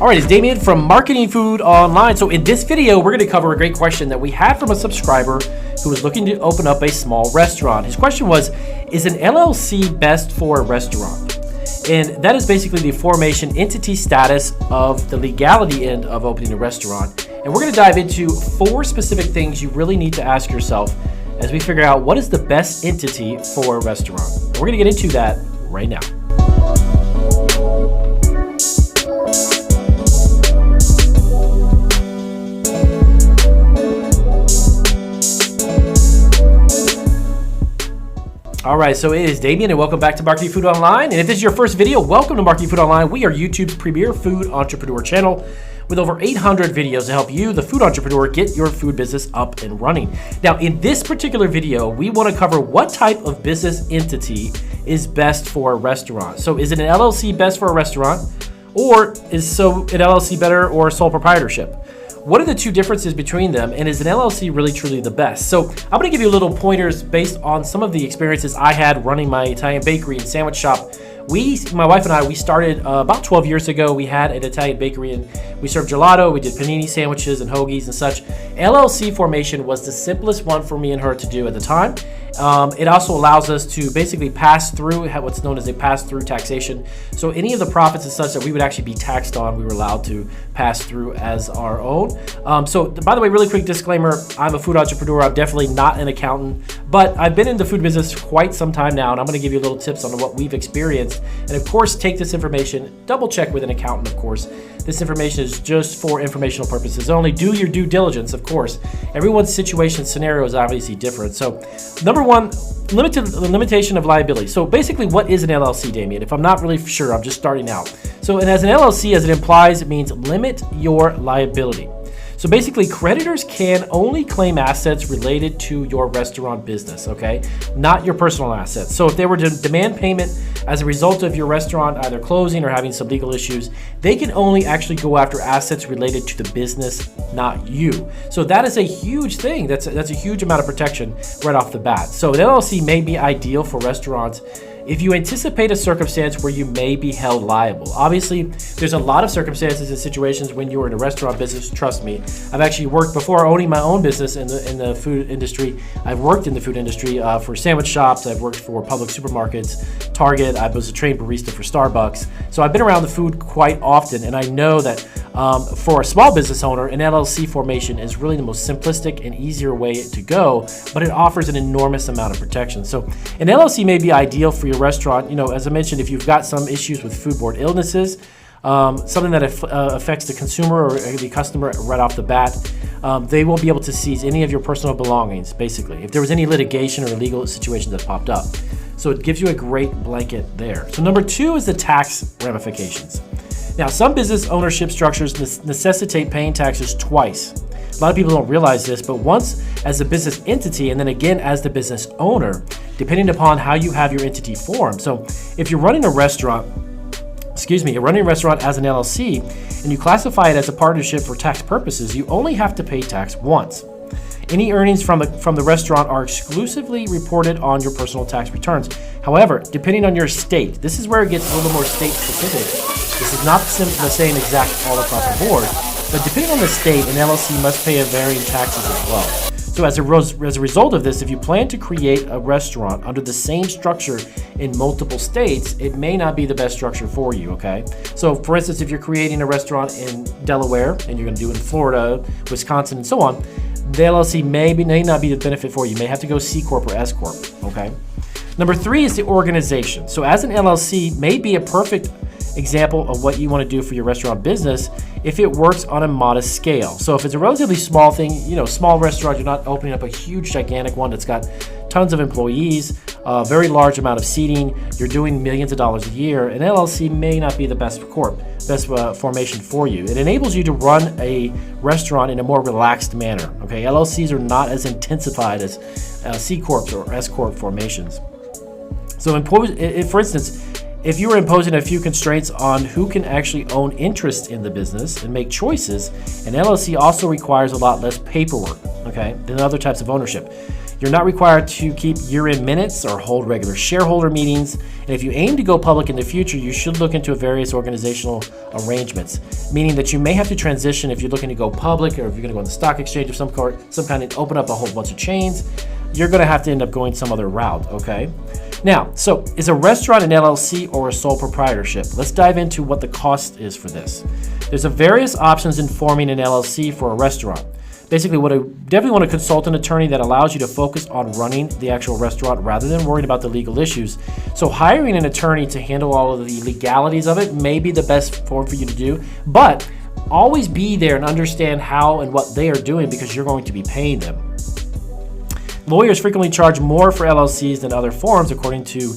All right, it's Damien from Marketing Food Online. So in this video, we're going to cover a great question that we had from a subscriber who was looking to open up a small restaurant. His question was, is an LLC best for a restaurant? And that is basically the formation entity status of the legality end of opening a restaurant. And we're going to dive into 4 specific things you really need to ask yourself as we figure out what is the best entity for a restaurant. And we're going to get into that right now. All right, so it is Damien and welcome back to Marketing Food Online. And if this is your first video, welcome to Marketing Food Online. We are YouTube's premier food entrepreneur channel with over 800 videos to help you, the food entrepreneur, get your food business up and running. Now, in this particular video, we want to cover what type of business entity is best for a restaurant. So is it an LLC best for a restaurant, or is an LLC better, or sole proprietorship? What are the two differences between them, and is an LLC really truly the best? So I'm going to give you little pointers based on some of the experiences I had running my Italian bakery and sandwich shop. My wife and I, we started about 12 years ago. We had an Italian bakery and we served gelato, we did panini sandwiches and hoagies and such. LLC formation was the simplest one for me and her to do at the time. It also allows us to basically pass through what's known as a pass-through taxation. So any of the profits and such that we would actually be taxed on, we were allowed to pass through as our own. So by the way, really quick disclaimer, I'm a food entrepreneur. I'm definitely not an accountant, but I've been in the food business for quite some time now, and I'm going to give you little tips on what we've experienced. And of course, take this information, double check with an accountant, of course. This information is just for informational purposes only. Do your due diligence, of course. Everyone's situation scenario is obviously different. So number one, limitation of liability. So basically, what is an LLC, Damien? If I'm not really sure, I'm just starting out. So, and as an LLC, as it implies, it means limit your liability. So basically, creditors can only claim assets related to your restaurant business, okay? Not your personal assets. So if they were to demand payment as a result of your restaurant either closing or having some legal issues, they can only actually go after assets related to the business, not you. So that is a huge thing. That's a huge amount of protection right off the bat. So an LLC may be ideal for restaurants if you anticipate a circumstance where you may be held liable. Obviously, there's a lot of circumstances and situations when you're in a restaurant business. Trust me, I've actually worked before owning my own business in the food industry. I've worked in the food industry for sandwich shops. I've worked for public supermarkets, Target. I was a trained barista for Starbucks. So I've been around the food quite often, and I know that for a small business owner, an LLC formation is really the most simplistic and easier way to go, but it offers an enormous amount of protection. So an LLC may be ideal for your restaurant. You know, as I mentioned, if you've got some issues with foodborne illnesses, something that affects the consumer or the customer right off the bat, they won't be able to seize any of your personal belongings, basically, if there was any litigation or legal situation that popped up. So it gives you a great blanket there. So number 2 is the tax ramifications. Now, some business ownership structures necessitate paying taxes twice. A lot of people don't realize this, but once as a business entity and then again as the business owner, depending upon how you have your entity formed. So if you're running a restaurant, you're running a restaurant as an LLC and you classify it as a partnership for tax purposes, you only have to pay tax once. Any earnings from the restaurant are exclusively reported on your personal tax returns. However, depending on your state, this is where it gets a little more state specific. This is not the same exact all across the board, but depending on the state, an LLC must pay varying taxes as well. So as a result of this, if you plan to create a restaurant under the same structure in multiple states, it may not be the best structure for you, okay? So for instance, if you're creating a restaurant in Delaware and you're gonna do it in Florida, Wisconsin, and so on, the LLC may not be the benefit for you. You may have to go C Corp or S Corp, okay? Number 3 is the organization. So as an LLC may be a perfect example of what you want to do for your restaurant business if it works on a modest scale. So if it's a relatively small thing, small restaurant, you're not opening up a huge, gigantic one that's got tons of employees, a very large amount of seating, you're doing millions of dollars a year, an LLC may not be the best formation for you. It enables you to run a restaurant in a more relaxed manner, okay? LLCs are not as intensified as C Corps or S Corp formations. So for instance, if you were imposing a few constraints on who can actually own interest in the business and make choices, an LLC also requires a lot less paperwork, okay, than other types of ownership. You're not required to keep year-end minutes or hold regular shareholder meetings. And if you aim to go public in the future, you should look into various organizational arrangements, meaning that you may have to transition if you're looking to go public, or if you're going to go on the stock exchange of some kind and open up a whole bunch of chains. You're going to have to end up going some other route, okay? Now, so is a restaurant an LLC or a sole proprietorship? Let's dive into what the cost is for this. There's various options in forming an LLC for a restaurant. Basically, what I definitely want to consult an attorney that allows you to focus on running the actual restaurant rather than worrying about the legal issues. So hiring an attorney to handle all of the legalities of it may be the best form for you to do, but always be there and understand how and what they are doing, because you're going to be paying them. Lawyers frequently charge more for LLCs than other forms, according to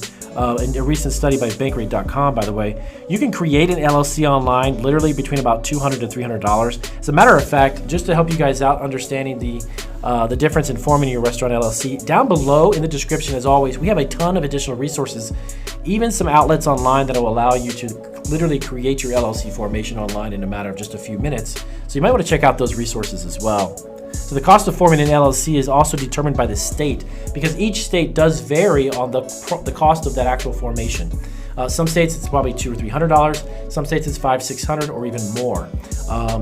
in a recent study by Bankrate.com, by the way. You can create an LLC online literally between about $200 to $300. As a matter of fact, just to help you guys out understanding the difference in forming your restaurant LLC, down below in the description, as always, we have a ton of additional resources, even some outlets online that will allow you to literally create your LLC formation online in a matter of just a few minutes. So you might want to check out those resources as well. So the cost of forming an LLC is also determined by the state, because each state does vary on the cost of that actual formation. Some states it's probably $200 or $300. Some states it's $500, $600, or even more.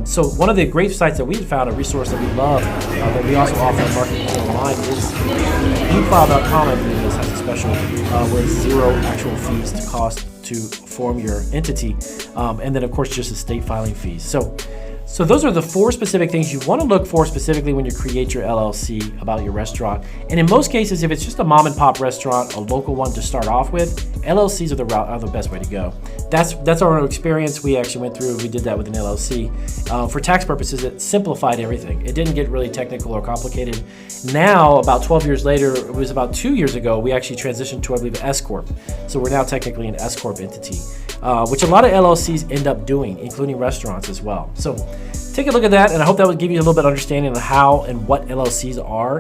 So one of the great sites that we've found, a resource that we love, that we also offer on Marketing Online, is efile.com. I believe this has a special where it's zero actual fees to cost to form your entity, and then of course just the state filing fees. So those are the 4 specific things you want to look for specifically when you create your LLC about your restaurant. And in most cases, if it's just a mom and pop restaurant, a local one to start off with, LLCs are the best way to go. That's our experience. We actually went through, we did that with an LLC. For tax purposes, it simplified everything. It didn't get really technical or complicated. Now, about 12 years later, it was about 2 years ago, we actually transitioned to, I believe, S Corp. So we're now technically an S Corp entity, which a lot of LLCs end up doing, including restaurants as well. So take a look at that, and I hope that would give you a little bit of understanding of how and what LLCs are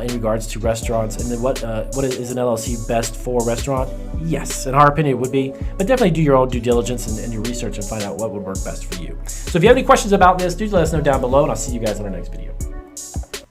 in regards to restaurants, and then what is an LLC best for a restaurant? Yes, in our opinion, it would be, but definitely do your own due diligence and your research and find out what would work best for you. So if you have any questions about this, do let us know down below, and I'll see you guys in our next video.